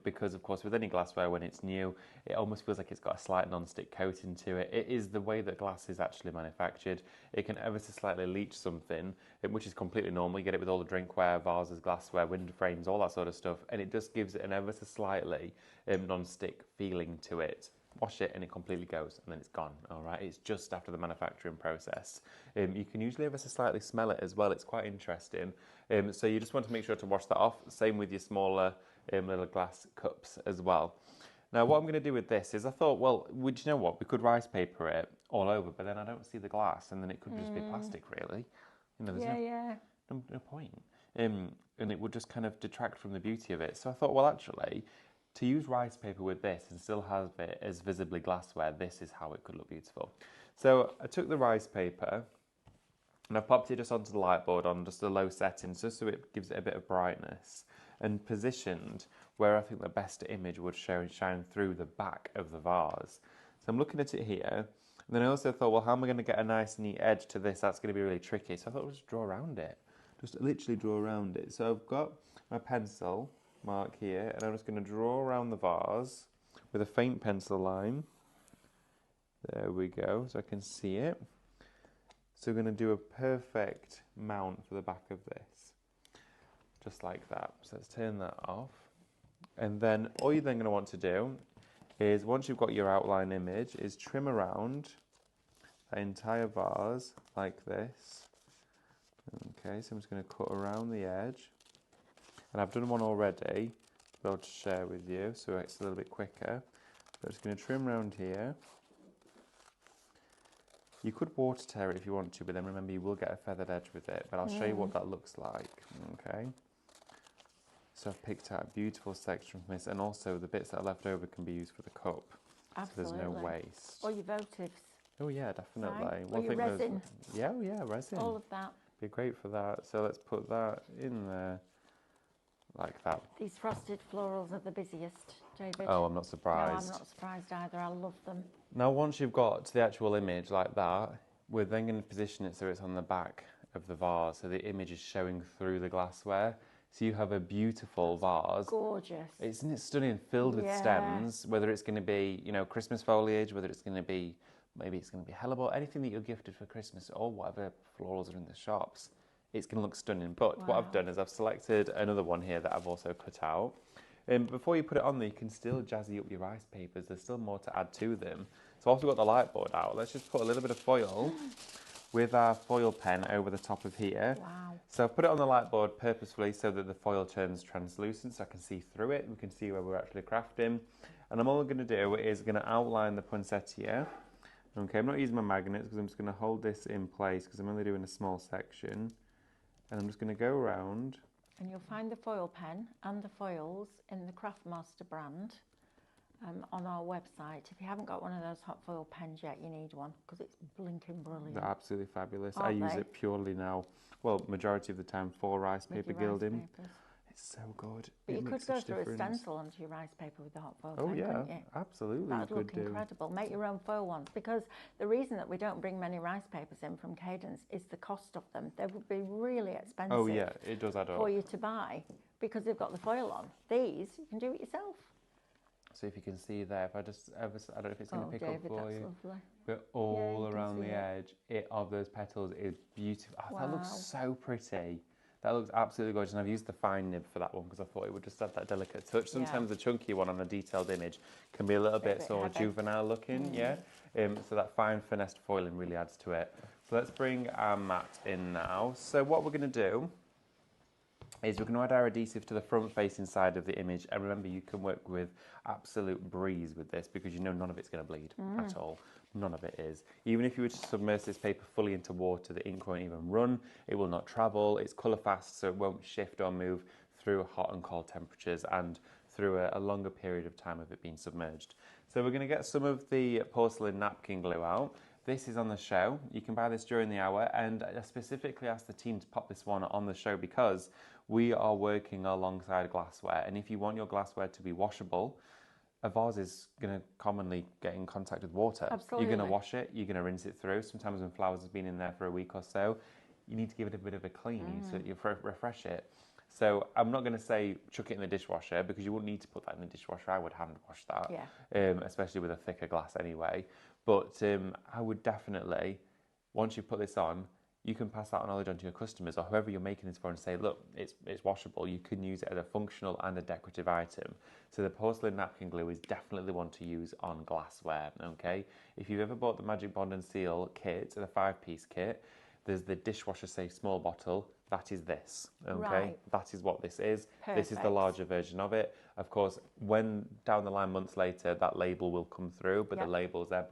because of course with any glassware when it's new, it almost feels like it's got a slight non-stick coating to it. It is the way that glass is actually manufactured. It can ever so slightly leach something, which is completely normal. You get it with all the drinkware, vases, glassware, window frames, all that sort of stuff, and it just gives it an ever so slightly non-stick feeling to it. Wash it and it completely goes and then it's gone. All right, it's just after the manufacturing process. You can usually ever so slightly smell it as well. It's quite interesting. So you just want to make sure to wash that off. Same with your smaller little glass cups as well. Now what I'm going to do with this is I thought, well, would you know what? We could rice paper it all over, but then I don't see the glass and then it could just be plastic really. You know, there's no point. And it would just kind of detract from the beauty of it. So I thought, well, actually, to use rice paper with this and still have it as visibly glassware, this is how it could look beautiful. So I took the rice paper and I popped it just onto the light board on just a low setting, just so it gives it a bit of brightness, and positioned where I think the best image would shine through the back of the vase. So I'm looking at it here, and then I also thought, well, how am I going to get a nice neat edge to this? That's going to be really tricky. So I thought I'll just draw around it. Just literally draw around it. So I've got my pencil mark here, and I'm just going to draw around the vase with a faint pencil line. There we go, so I can see it. So we're going to do a perfect mount for the back of this, just like that. So let's turn that off, and then all you're then going to want to do is, once you've got your outline image, is trim around the entire vase like this. Okay, so I'm just going to cut around the edge. And I've done one already, but I'll just share with you so it's a little bit quicker. So I'm just going to trim around here. You could water tear it if you want to, but then remember you will get a feathered edge with it. But I'll show you what that looks like. Okay. So I've picked out a beautiful section from this, and also the bits that are left over can be used for the cup. Absolutely. So there's no waste. Or your votives. Oh yeah, definitely. Right. Well, Or your resin. Yeah, oh yeah, resin. All of that. Be great for that. So let's put that in there. Like that. These frosted florals are the busiest, David. Oh, I'm not surprised. No, I'm not surprised either. I love them. Now, once you've got the actual image like that, we're then going to position it so it's on the back of the vase, so the image is showing through the glassware. So you have a beautiful vase. Gorgeous. Isn't it stunning? Filled with stems, whether it's going to be, you know, Christmas foliage, whether it's going to be, maybe it's going to be hellebore, anything that you're gifted for Christmas, or whatever florals are in the shops. It's going to look stunning. But what I've done is I've selected another one here that I've also cut out. Before you put it on there, you can still jazzy up your rice papers. There's still more to add to them. So after we've got the light board out, let's just put a little bit of foil with our foil pen over the top of here. Wow. So I've put it on the light board purposefully so that the foil turns translucent so I can see through it. We can see where we're actually crafting. And all I'm going to do is going to outline the poinsettia. Okay, I'm not using my magnets because I'm just going to hold this in place because I'm only doing a small section. And I'm just going to go around. And you'll find the foil pen and the foils in the Craftmaster brand on our website. If you haven't got one of those hot foil pens yet, you need one because it's blinking brilliant. They're absolutely fabulous. Aren't I use they? it purely now, well, majority of the time for rice With paper your rice gilding. papers. It's so good. But It you makes could go such through a difference. stencil onto your rice paper with the hot foil Oh pen, yeah, couldn't you? absolutely. That would you look could do. incredible. Make your own foil ones, because the reason that we don't bring many rice papers in from Cadence is the cost of them. They would be really expensive Oh yeah, it does add up. for you to buy because they've got the foil on. These, you can do it yourself. So if you can see there, if I just I don't know if it's going to pick David, up for that's you, lovely. but all you can around see the it. edge of those petals is beautiful. Oh, that looks Wow. so pretty. That looks absolutely gorgeous, and I've used the fine nib for that one because I thought it would just add that delicate touch. Sometimes the chunky one on a detailed image can be a little bit sort of heavy. juvenile looking, yeah. So that fine finessed foiling really adds to it. So let's bring our mat in now. So what we're going to do is we're going to add our adhesive to the front facing side of the image, and remember you can work with absolute breeze with this because you know none of it's going to bleed at all. None of it is. Even if you were to submerge this paper fully into water, the ink won't even run, it will not travel, it's colour fast so it won't shift or move through hot and cold temperatures and through a longer period of time of it being submerged. So we're going to get some of the porcelain napkin glue out. This is on the show. You can buy this during the hour, and I specifically asked the team to pop this one on the show because we are working alongside glassware, and if you want your glassware to be washable, a vase is going to commonly get in contact with water. Absolutely. You're going to wash it, you're going to rinse it through. Sometimes when flowers have been in there for a week or so, you need to give it a bit of a clean so that you refresh it. So I'm not going to say chuck it in the dishwasher because you wouldn't need to put that in the dishwasher. I would hand wash that, especially with a thicker glass anyway. But I would definitely, once you put this on, you can pass that knowledge on to your customers or whoever you're making this for and say, look, it's washable. You can use it as a functional and a decorative item. So the porcelain napkin glue is definitely the one to use on glassware, okay? If you've ever bought the Magic Bond and Seal kit, the 5-piece kit, there's the dishwasher safe small bottle. That is this, okay? Right. That is what this is. Perfect. This is the larger version of it. Of course, when down the line, months later, that label will come through, but the labels, they're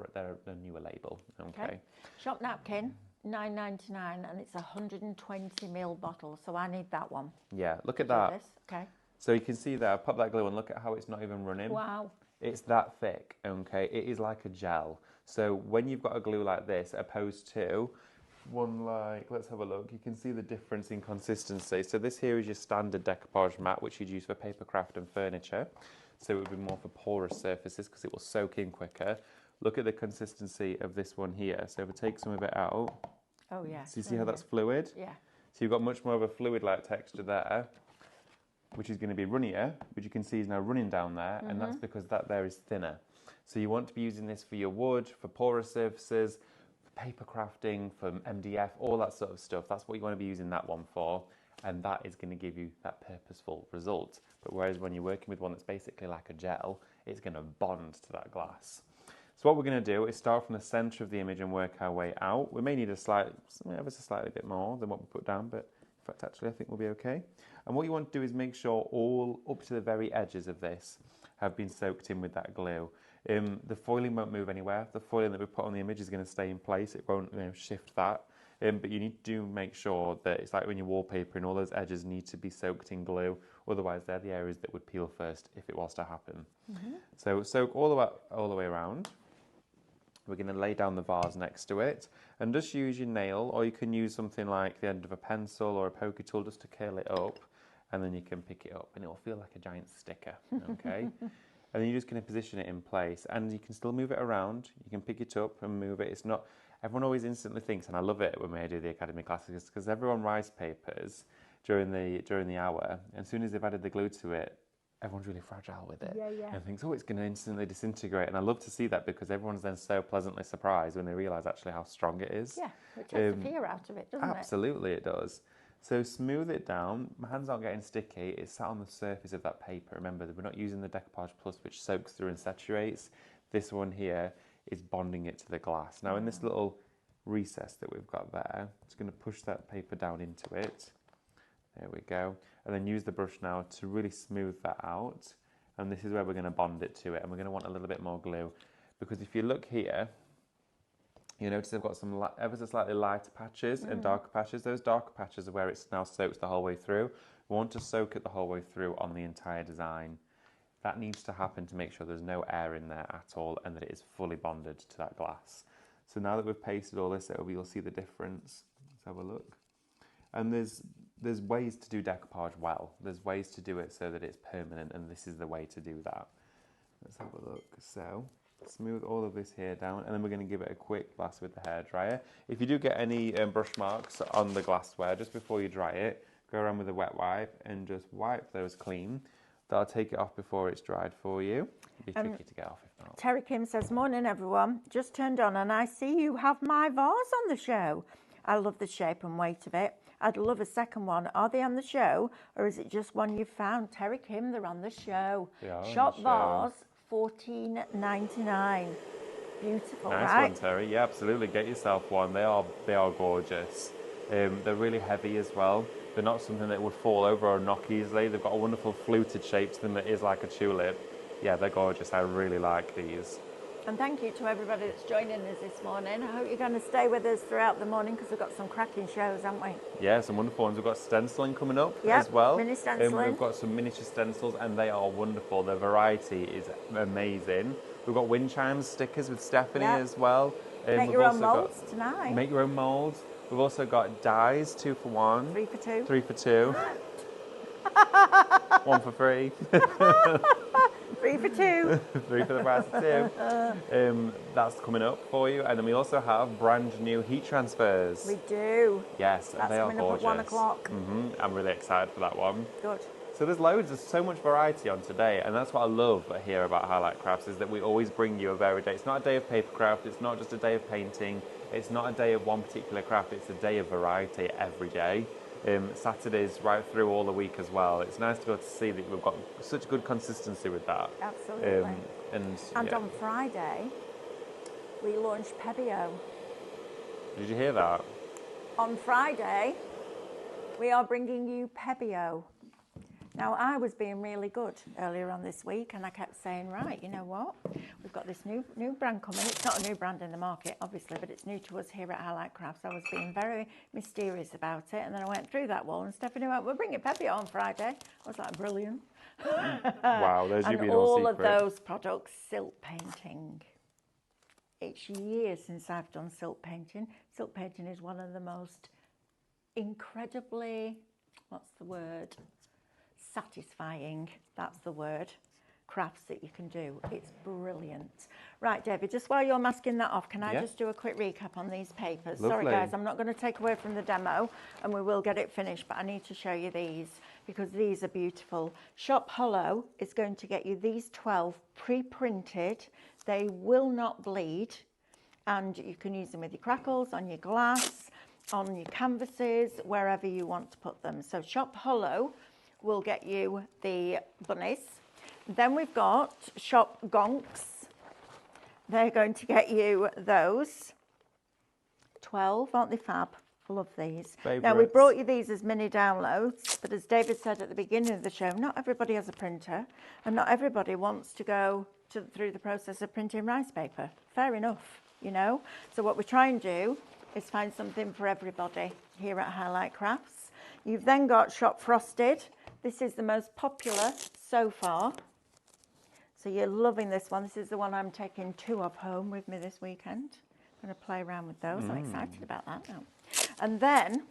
a newer label, okay? Shop napkin, $9.99, and it's a 120ml bottle, so I need that one. Yeah, look at Do that. this. Okay. So you can see there, pop that glue and look at how it's not even running. Wow. It's that thick, okay? It is like a gel. So when you've got a glue like this, opposed to one like, let's have a look, you can see the difference in consistency. So this here is your standard decoupage mat, which you'd use for paper craft and furniture. So it would be more for porous surfaces because it will soak in quicker. Look at the consistency of this one here. So if I take some of it out, Oh yeah. so you see how that's fluid? Yeah. So you've got much more of a fluid-like texture there, which is going to be runnier, which you can see is now running down there, and that's because that there is thinner. So you want to be using this for your wood, for porous surfaces, for paper crafting, for MDF, all that sort of stuff. That's what you want to be using that one for, and that is going to give you that purposeful result. But whereas when you're working with one that's basically like a gel, it's going to bond to that glass. So what we're going to do is start from the centre of the image and work our way out. We may need a slightly bit more than what we put down, but in fact, actually, I think we'll be okay. And what you want to do is make sure all up to the very edges of this have been soaked in with that glue. The foiling won't move anywhere. The foiling that we put on the image is going to stay in place. It won't shift that. But you need to make sure that it's like when you're wallpapering, all those edges need to be soaked in glue. Otherwise, they're the areas that would peel first if it was to happen. So soak all the way around. We're going to lay down the vase next to it and just use your nail, or you can use something like the end of a pencil or a poker tool just to curl it up, and then you can pick it up and it will feel like a giant sticker, okay? And then you're just going to position it in place, and you can still move it around. You can pick it up and move it. It's not, everyone always instantly thinks, and I love it when we do the academy classes, because everyone rice papers during the hour, and as soon as they've added the glue to it, everyone's really fragile with it and thinks, oh, it's going to instantly disintegrate. And I love to see that because everyone's then so pleasantly surprised when they realise actually how strong it is. Yeah, it takes the fear out of it, doesn't it? Absolutely, it does. So smooth it down. My hands aren't getting sticky. It's sat on the surface of that paper. Remember that we're not using the Decopage Plus, which soaks through and saturates. This one here is bonding it to the glass. Now in this little recess that we've got there, I'm just going to push that paper down into it. There we go. And then use the brush now to really smooth that out. And this is where we're going to bond it to it. And we're going to want a little bit more glue. Because if you look here, You notice I've got some ever so slightly lighter patches and darker patches. Those darker patches are where it's now soaks the whole way through. We want to soak it the whole way through on the entire design. That needs to happen to make sure there's no air in there at all and that it is fully bonded to that glass. So now that we've pasted all this over, you'll see the difference. Let's have a look. And there's ways to do decoupage well. There's ways to do it so that it's permanent, and this is the way to do that. Let's have a look. So smooth all of this here down, and then we're going to give it a quick blast with the hairdryer. If you do get any brush marks on the glassware, just before you dry it, go around with a wet wipe and just wipe those clean. That'll take it off before it's dried for you. It'll be tricky to get off if not. Terry Kim says, morning everyone, just turned on and I see you have my vase on the show. I love the shape and weight of it. I'd love a second one. Are they on the show or is it just one you've found? Terry Kim, they're on the show. They are Shop on the show. vase, $14.99. Beautiful, Nice right? one, Terry. Yeah, absolutely. Get yourself one. They are gorgeous. They're really heavy as well. They're not something that would fall over or knock easily. They've got a wonderful fluted shape to them that is like a tulip. Yeah, they're gorgeous. I really like these. And thank you to everybody that's joining us this morning. I hope you're going to stay with us throughout the morning because we've got some cracking shows, haven't we? Yeah, some wonderful ones. We've got stenciling coming up Yep, as well. mini stenciling. We've got some miniature stencils and they are wonderful. The variety is amazing. We've got wind chimes stickers with Stephanie Yep. as well. Make we've your own also moulds got- tonight. Make your own moulds. We've also got dies, 2 for 1. 3 for 2. 3 for 2. 1 for free. 3 for 2. 3 for the price of 2. That's coming up for you. And then we also have brand new heat transfers. We do. Yes, That's they are coming up gorgeous. at 1 o'clock. I'm really excited for that one. Good. So there's so much variety on today, and that's what I love here about Highlight Crafts, is that we always bring you a varied day. It's not a day of paper craft, it's not just a day of painting, it's not a day of one particular craft, it's a day of variety every day. Saturdays right through all the week as well. It's nice to be able to see that we've got such good consistency with that. Absolutely. And And on Friday, we launched Pebeo. did you hear that? On Friday, we are bringing you Pebeo. Now, I was being really good earlier on this week, and I kept saying, right, you know what? We've got this new brand coming. It's not a new brand in the market, obviously, but it's new to us here at Highlight Crafts. I was being very mysterious about it, and then I went through that wall, and Stephanie went, we're bringing Pebeo on Friday. I was like, brilliant. Wow, there's you And being all all of secret. those products, silk painting. It's years since I've done silk painting. Silk painting is one of the most incredibly, what's the word? Satisfying, that's the word, crafts that you can do. It's brilliant. Right, David, just while you're masking that off, can I Yeah. just do a quick recap on these papers? Lovely. Sorry, guys, I'm not going to take away from the demo, and we will get it finished, but I need to show you these because these are beautiful. Shop Hollow is going to get you these 12 pre-printed. They will not bleed, and you can use them with your crackles, on your glass, on your canvases, wherever you want to put them. So Shop Hollow will get you the bunnies. Then we've got Shop Gonks. They're going to get you those. 12, aren't they fab? Love these. Now, we Favourites. brought you these as mini downloads, but as David said at the beginning of the show, not everybody has a printer, and not everybody wants to go through the process of printing rice paper. Fair enough, you know? So what we try and do is find something for everybody here at Highlight Crafts. You've then got Shop Frosted. This is the most popular so far. So you're loving this one. This is the one I'm taking 2 of home with me this weekend. I'm going to play around with those. I'm excited about that now. And then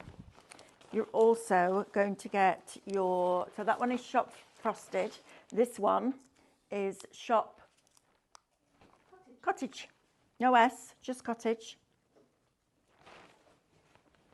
you're also going to get your, so that one is Shop Frosted. This one is Shop Cottage. No S, just Cottage.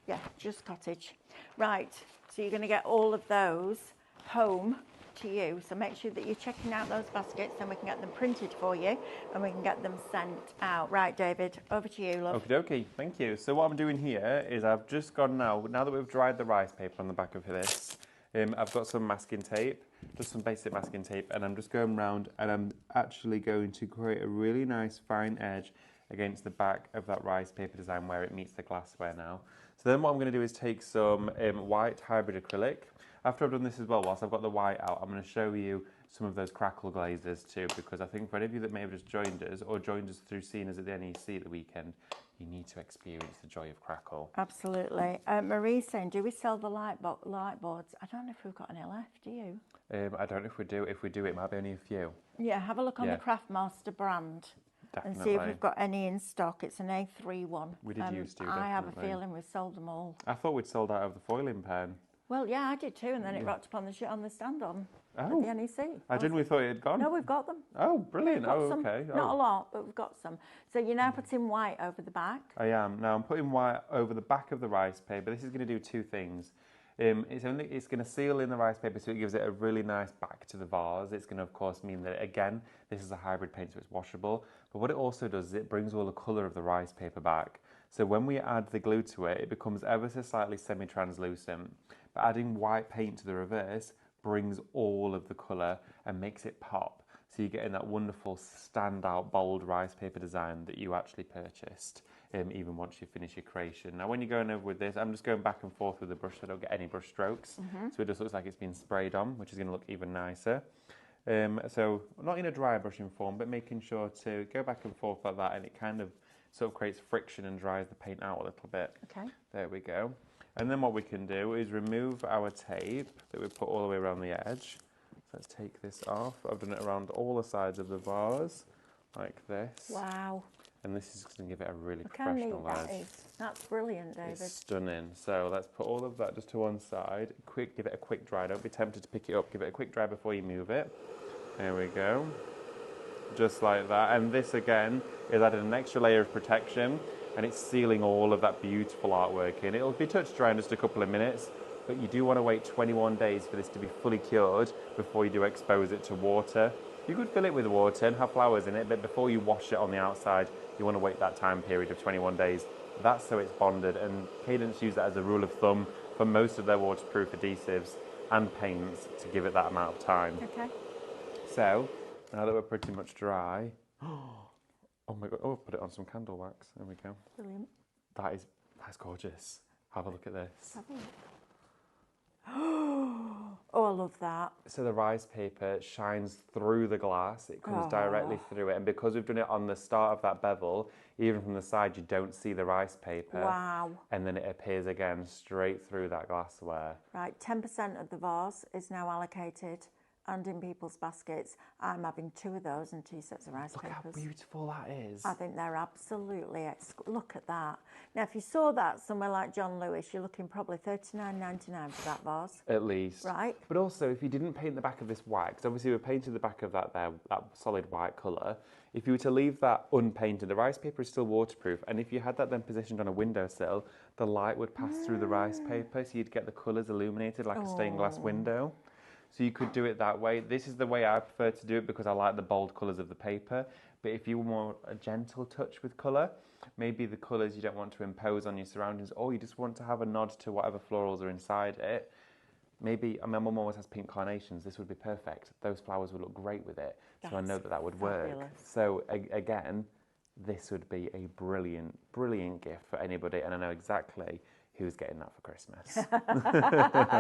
Yeah, just Cottage. Right, so you're going to get all of those home to you. So make sure that you're checking out those baskets, then we can get them printed for you and we can get them sent out. Right, David, over to you, love. Okie dokie, thank you. So what I'm doing here is I've just gone now that we've dried the rice paper on the back of this, I've got some masking tape, just some basic masking tape, and I'm just going round and I'm actually going to create a really nice fine edge against the back of that rice paper design where it meets the glassware now. So then what I'm going to do is take some white hybrid acrylic. After I've done this as well, whilst I've got the white out, I'm going to show you some of those Crackle glazes too, because I think for any of you that may have just joined us or joined us through seeing us at the NEC at the weekend, you need to experience the joy of Crackle. Absolutely. Marie's saying, do we sell the light boards? I don't know if we've got any left, do you? I don't know if we do. If we do, it might be only a few. Yeah, have a look on Yeah. the Craftmaster brand. Definitely. And see if we've got any in stock. It's an A3 one. We did used to, I have a definitely. feeling we've sold them all. I thought we'd sold out of the foiling pen. Well, yeah, I did too, and then it rocked up on the stand at Oh, the NEC. I genuinely thought it had gone. No, we've got them. Oh, brilliant. We've got Oh, some. okay. Not a Oh. lot, but we've got some. So you're now putting white over the back. I am. Now I'm putting white over the back of the rice paper. This is going to do two things. It's going to seal in the rice paper, so it gives it a really nice back to the vase. It's going to, of course, mean that, again, this is a hybrid paint, so it's washable. But what it also does is it brings all the colour of the rice paper back. So when we add the glue to it, it becomes ever so slightly semi-translucent. But adding white paint to the reverse brings all of the colour and makes it pop. So you're getting that wonderful standout bold rice paper design that you actually purchased, even once you finish your creation. Now when you're going over with this, I'm just going back and forth with the brush so I don't get any brush strokes. So it just looks like it's been sprayed on, which is going to look even nicer. So not in a dry brushing form, but making sure to go back and forth like that, and it kind of sort of creates friction and dries the paint out a little bit. Okay. There we go. And then what we can do is remove our tape that we put all the way around the edge. So let's take this off. I've done it around all the sides of the vase, like this. Wow. And this is going to give it a really Look how neat professional that edge. is. That's brilliant, David. It's stunning. So let's put all of that just to one side. Give it a quick dry. Don't be tempted to pick it up. Give it a quick dry before you move it. There we go. Just like that. And this again is added an extra layer of protection, and it's sealing all of that beautiful artwork in. It'll be touch dry in just a couple of minutes, but you do want to wait 21 days for this to be fully cured before you do expose it to water. You could fill it with water and have flowers in it, but before you wash it on the outside, you want to wait that time period of 21 days. That's so it's bonded, and Cadence use that as a rule of thumb for most of their waterproof adhesives and paints to give it that amount of time. Okay. So, now that we're pretty much dry, oh my God, oh, I've put it on some candle wax. There we go. Brilliant. That's gorgeous. Have a look at this. Have a look. Oh, I love that. So the rice paper shines through the glass. It comes directly through it. And because we've done it on the start of that bevel, even from the side, you don't see the rice paper. Wow. And then it appears again straight through that glassware. Right, 10% of the vase is now allocated and in people's baskets. I'm having 2 of those and 2 sets of rice Look papers. how beautiful that is. I think they're absolutely look at that. Now, if you saw that somewhere like John Lewis, you're looking probably $39.99 for that vase. At least. Right. But also, if you didn't paint the back of this white, because obviously we painted the back of that solid white colour, if you were to leave that unpainted, the rice paper is still waterproof, and if you had that then positioned on a windowsill, the light would pass through the rice paper, so you'd get the colours illuminated like a stained glass window. So you could do it that way. This is the way I prefer to do it because I like the bold colours of the paper. But if you want a gentle touch with colour, maybe the colours you don't want to impose on your surroundings, or you just want to have a nod to whatever florals are inside it, maybe, my mum always has pink carnations, this would be perfect. Those flowers would look great with it. So I know that would work. So again, this would be a brilliant, brilliant gift for anybody, and I know exactly who's getting that for Christmas.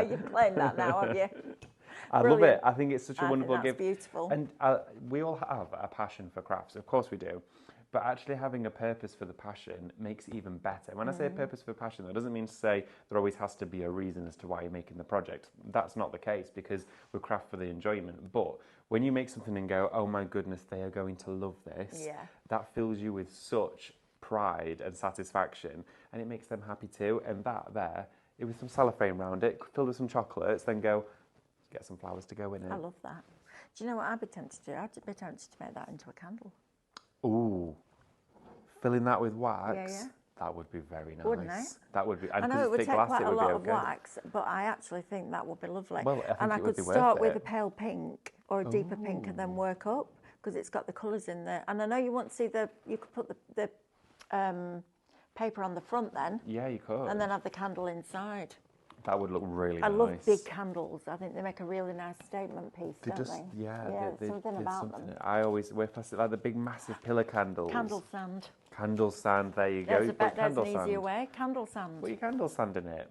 You're playing that now, have you? I love it. I think it's such a wonderful that's gift. Beautiful. And we all have a passion for crafts, of course we do. But actually having a purpose for the passion makes it even better. When I say a purpose for passion, that doesn't mean to say there always has to be a reason as to why you're making the project. That's not the case, because we craft for the enjoyment. But when you make something and go, oh my goodness, they are going to love this, that fills you with such pride and satisfaction, and it makes them happy too. And it with some cellophane around it, filled with some chocolates, then go, get some flowers to go in it. I love that. Do you know what I'd be tempted to do? I'd be tempted to make that into a candle. Ooh, filling that with wax. Yeah. That would be very nice. Wouldn't it? That would be. I know it would take quite a lot of wax, but I actually think that would be lovely. Well, I think I it would could be start worth with it. a pale pink or a deeper pink and then work up, because it's got the colours in there. And I know you won't see you could put the paper on the front then. Yeah, you could. And then have the candle inside. That would look really I nice. love big candles. I think they make a really nice statement piece, don't they? Yeah, there's something about them. I always wear plastic, like the big massive pillar candles. Candle sand. Candle sand, there you go. There's an easier way. Candle sand. Put your candle sand in it.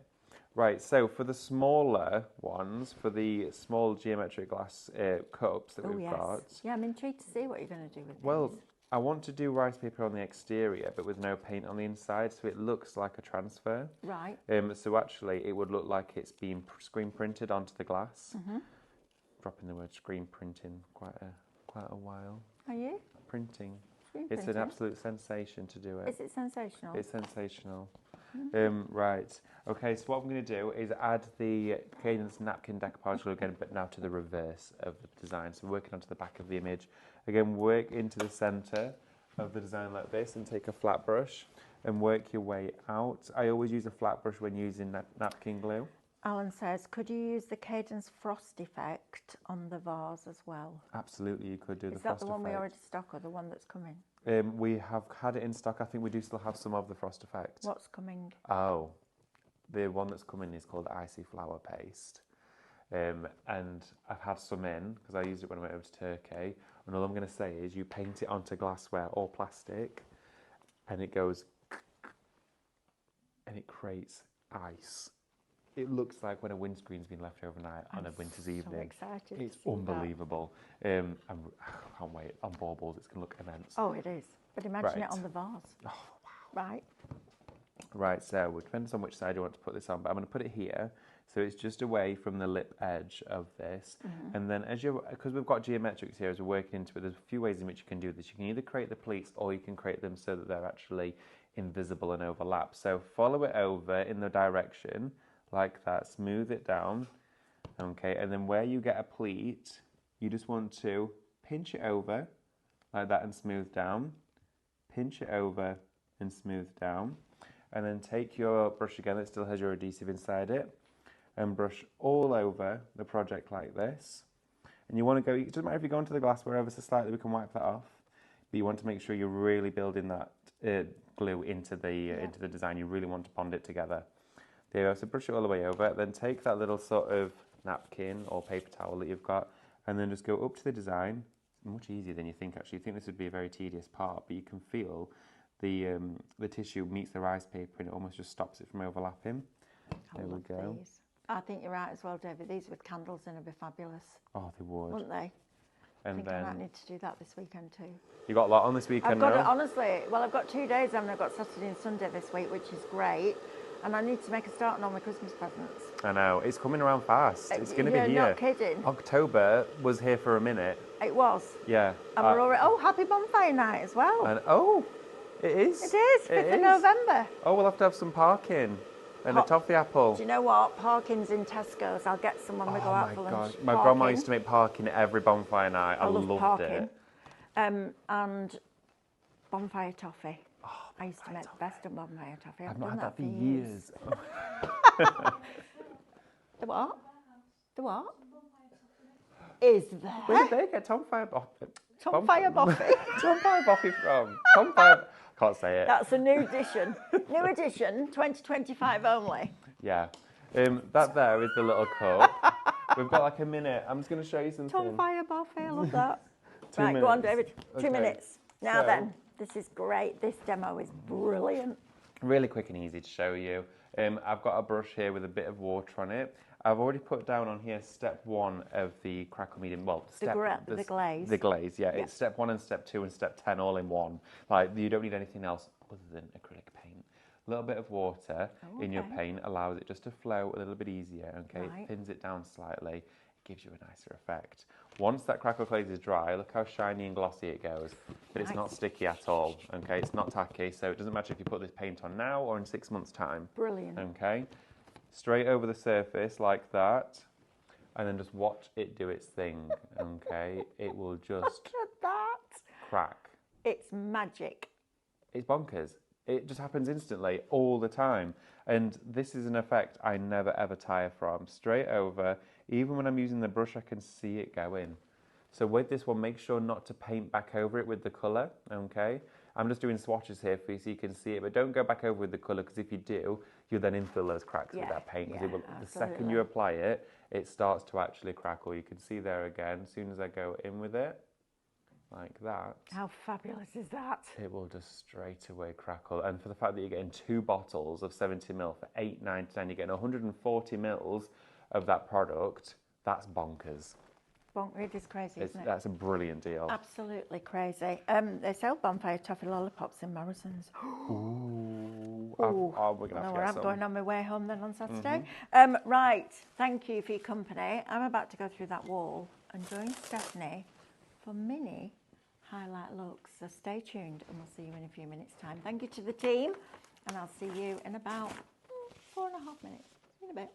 Right, so for the smaller ones, for the small geometric glass cups that we've got. Yeah, I'm intrigued to see what you're going to do with Well, these. I want to do rice paper on the exterior, but with no paint on the inside, so it looks like a transfer. Right. So actually, it would look like it's been screen printed onto the glass. Dropping the word screen printing quite a while. Are you? Printing. Screen It's an printing? absolute sensation to do it. Is it sensational? It's sensational. Right. Okay, so what I'm going to do is add the Cadence napkin decoupage glue again, but now to the reverse of the design. So working onto the back of the image. Again, work into the centre of the design like this and take a flat brush and work your way out. I always use a flat brush when using napkin glue. Alan says, could you use the Cadence frost effect on the vase as well? Absolutely, you could do the Is frost that the one we effect. already stock or the one that's coming? We have had it in stock. I think we do still have some of the frost effect. What's coming? Oh, the one that's coming is called Icy Flower Paste. And I've had some in because I used it when I went over to Turkey. And all I'm going to say is you paint it onto glassware or plastic and it goes and it creates ice. It looks like when a windscreen's been left overnight on a winter's evening. Excited It's to see unbelievable. I can't wait. On baubles, it's going to look immense. That. Oh, it is. But imagine it Right. on the vase. Oh, wow. Right. Right, so it depends on which side you want to put this on, but I'm going to put it here. So it's just away from the lip edge of this. And then because we've got geometrics here as we're working into it, there's a few ways in which you can do this. You can either create the pleats or you can create them so that they're actually invisible and overlap. So follow it over in the direction like that, smooth it down, okay, and then where you get a pleat, you just want to pinch it over like that and smooth down, pinch it over and smooth down, and then take your brush again that still has your adhesive inside it and brush all over the project like this. And you want to go, it doesn't matter if you go into the glassware ever so slightly, we can wipe that off, but you want to make sure you're really building that glue into the design. You really want to bond it together. There you go, so brush it all the way over, then take that little sort of napkin or paper towel that you've got and then just go up to the design. It's much easier than you think actually. You think this would be a very tedious part, but you can feel the tissue meets the rice paper and it almost just stops it from overlapping. There we go. These. I think you're right as well, David. These with candles in would be fabulous. Oh, they would. Wouldn't they? And I think then I might need to do that this weekend too. you got a lot on this weekend I've got now? it, honestly, well, I've got 2 days and I've got Saturday and Sunday this week, which is great. And I need to make a start on all my Christmas presents. I know, it's coming around fast. It's going to be here. You're not kidding. October was here for a minute. It was. Yeah. And we're already, happy bonfire night as well. And it is. It is, 5th of November. Oh, we'll have to have some parking and a toffee apple. Do you know what? Parking's in Tesco's. I'll get some when we go out for lunch. My grandma used to make parking every bonfire night. I loved parking. it. And bonfire toffee. I used to make the best of bonfire toffee. I've not had that for years. The what? The what? Is there? Where did they get Tomfire Boffy? Tomfire Boffy. Tomfire Boffy from? Tomfire... Can't say it. That's a new edition. New edition, 2025 only. Yeah. That there is the little cup. We've got like a minute. I'm just going to show you something. Tomfire Boffy, I love that. 2 right, minutes. go on, David. 2 Okay. minutes. Now So- then, this is great. This demo is brilliant. Really quick and easy to show you. I've got a brush here with a bit of water on it. I've already put down on here step 1 of the Crackle medium. Well, The glaze. The glaze, yeah. Yeah. It's step 1 and step 2 and step 10 all in one. Like you don't need anything else other than acrylic paint. A little bit of water in your paint allows it just to flow a little bit easier. Okay, Right. it thins it down slightly. It gives you a nicer effect. Once that Crackle glaze is dry, look how shiny and glossy it goes. But it's not sticky at all. Okay, it's not tacky, so it doesn't matter if you put this paint on now or in 6 months' time. Brilliant. Okay, straight over the surface like that, and then just watch it do its thing. Okay, it will just Look at that. crack. It's magic. It's bonkers. It just happens instantly all the time. And this is an effect I never ever tire from. Straight over, even when I'm using the brush, I can see it go in. So with this one, make sure not to paint back over it with the colour, okay? I'm just doing swatches here for you so you can see it, but don't go back over with the colour, because if you do, you'll then infill those cracks with that paint. The second you apply it, it starts to actually crackle. You can see there again, as soon as I go in with it, like that. How fabulous is that? It will just straight away crackle. And for the fact that you're getting 2 bottles of 70ml for £8.99, you're getting 140ml of that product, that's bonkers. It is crazy, isn't it? That's a brilliant deal. Absolutely crazy. They sell bonfire toffee lollipops in Morrison's. Ooh. Ooh, We're going to I know have where to I'm get going some. on my way home then on Saturday. Right, thank you for your company. I'm about to go through that wall and join Stephanie for mini highlight looks. So stay tuned and we'll see you in a few minutes' time. Thank you to the team and I'll see you in about 4.5 minutes. See you in a bit.